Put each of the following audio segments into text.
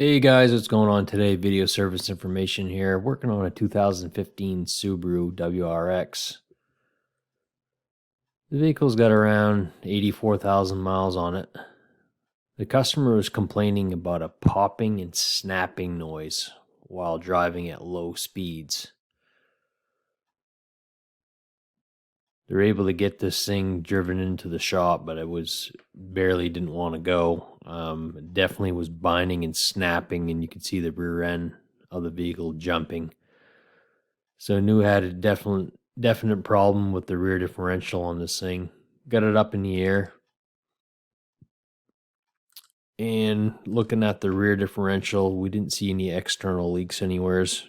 Hey guys, what's going on today? Video service information here. Working on a 2015 Subaru WRX. The vehicle's got around 84,000 miles on it. The customer was complaining about a popping and snapping noise while driving at low speeds. They're able to get this thing driven into the shop, but it was barely didn't want to go. It definitely was binding and snapping, and you could see the rear end of the vehicle jumping. So knew had a definite problem with the rear differential on this thing. Got it up in the air, and looking at the rear differential, we didn't see any external leaks anywheres.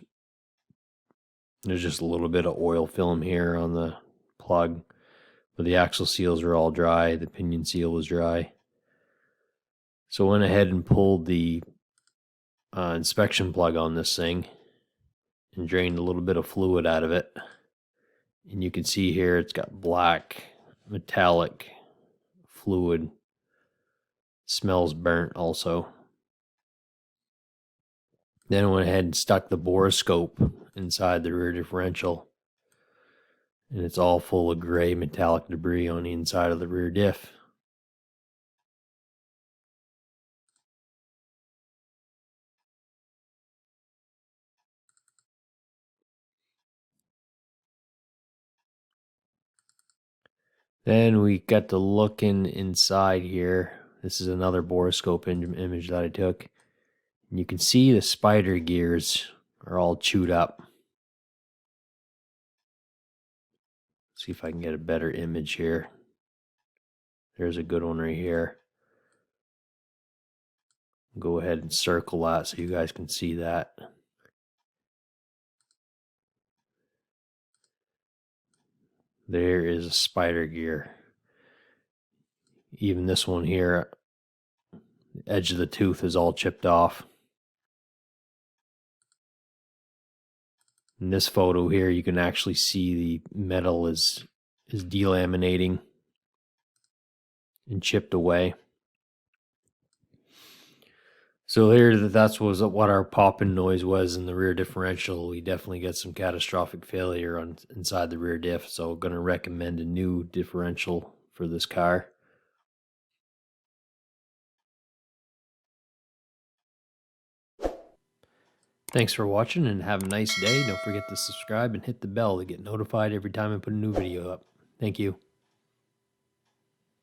There's just a little bit of oil film here on the plug, but the axle seals are all dry. The pinion seal was dry. So went ahead and pulled the inspection plug on this thing and drained a little bit of fluid out of it. And you can see here it's got black metallic fluid. Smells burnt also. Then I went ahead and stuck the Borescope inside the rear differential, and it's all full of gray metallic debris on the inside of the rear diff. Then we got to looking inside here. This is another Borescope image that I took. And you can see the spider gears are all chewed up. See if I can get a better image here. There's a good one right here. Go ahead and circle that so you guys can see that. There is a spider gear. Even this one here, the edge of the tooth is all chipped off. In this photo here, you can actually see the metal is delaminating and chipped away. So here, that's what our popping noise was in the rear differential. We definitely get some catastrophic failure inside the rear diff. So I'm going to recommend a new differential for this car. Thanks for watching and have a nice day. Don't forget to subscribe and hit the bell to get notified every time I put a new video up. Thank you.